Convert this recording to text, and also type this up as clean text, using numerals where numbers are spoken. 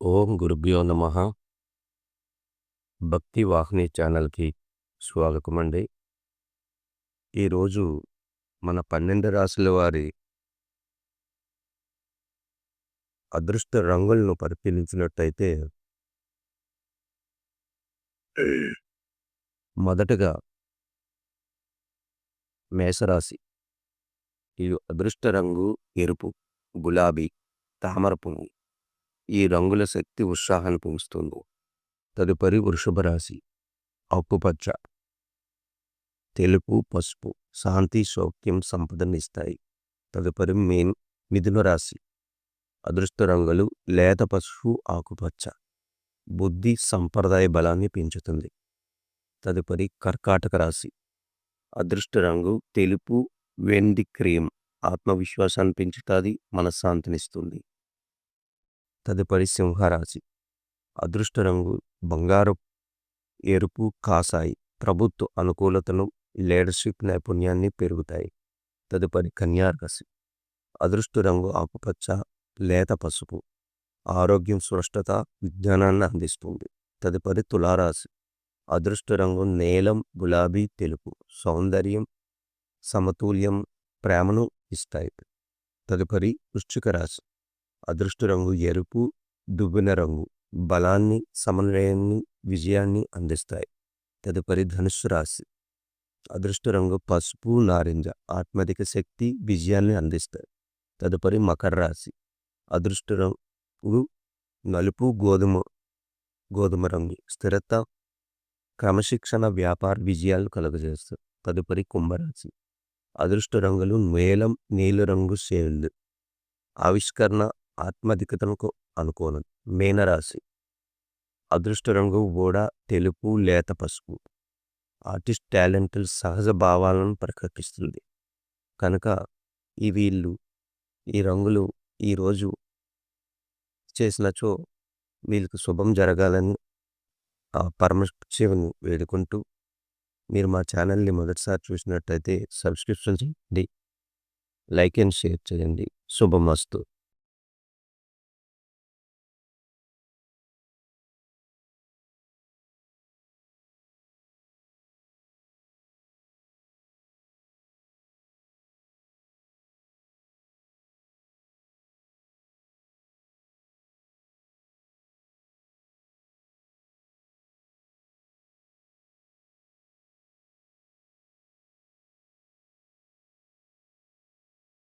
ఓం గురుభ్యో నమః. భక్తి వాహిని ఛానల్‌కి స్వాగతమండి. ఈరోజు మన 12 రాశుల వారి అదృష్ట రంగులను పరిశీలించినట్టయితే మొదటగా మేషరాశి. ఈ అదృష్ట రంగు ఎరుపు, గులాబీ, తామర పువ్వు. ఈ రంగుల శక్తి ఉత్సాహాన్ని పెంచుతుంది. తదుపరి వృషభ రాశి. ఆకుపచ్చ, తెలుపు, పసుపు శాంతి, సౌఖ్యం, సంపదనిస్తాయి. తదుపరి మిథున రాశి. అదృష్ట రంగులు లేత పసుపు, ఆకుపచ్చ. బుద్ధి, సంప్రదాయ బలాన్ని పెంచుతుంది. తదుపరి కర్కాటక రాశి. అదృష్ట రంగు తెలుపు, వెండి క్రీమ్ ఆత్మవిశ్వాసాన్ని పెంచుతుంది, మనశ్శాంతినిస్తుంది. తదుపరి సింహరాశి. అదృష్ట రంగు బంగారు, ఎరుపు, కాసాయి ప్రభుత్వ అనుకూలతను, లీడర్షిప్ నైపుణ్యాన్ని పెరుగుతాయి. తదుపరి కన్యా రాశి. అదృష్ట రంగు ఆకుపచ్చ, లేత పసుపు ఆరోగ్యం, స్పష్టత, విజ్ఞానాన్ని అందిస్తుంది. తదుపరి తులారాశి. అదృష్ట రంగు నీలం, గులాబీ, తెలుపు సౌందర్యం, సమతుల్యం, ప్రేమను ఇస్తాయి. తదుపరి వృశ్చిక రాశి. అదృష్ట రంగు ఎరుపు, దువ్వెన రంగు బలాన్ని, సమన్వయాన్ని, విజయాన్ని అందిస్తాయి. తదుపరి ధనుస్సు రాశి. అదృష్ట రంగు పసుపు, నారింజ ఆత్మధిక శక్తి, విజయాన్ని అందిస్తాయి. తదుపరి మకర రాశి. అదృష్ట రంగు నలుపు, గోధుమ రంగు స్థిరత, క్రమశిక్షణ, వ్యాపార విజయాలు కలుగజేస్తారు. తదుపరి కుంభరాశి. అదృష్ట రంగులు నీలం, నీలిరంగు షేడ్లు ఆవిష్కరణ, ఆత్మధికతకు అనుకూలం. మీనరాశి. అదృష్ట రంగు ఊడ, తెలుపు, లేత పసుపు ఆర్టిస్ట్ టాలెంట్, సహజ భావాలను ప్రకటిస్తుంది. కనుక ఈ రంగులు ఈరోజు చేసినచో వీళ్ళకి శుభం జరగాలని పరమశివుని వేడుకుంటూ, మీరు మా ఛానల్ని మొదటిసారి చూసినట్టయితే సబ్స్క్రిప్షన్ చేయండి, లైక్ అండ్ షేర్ చేయండి. శుభమస్తు.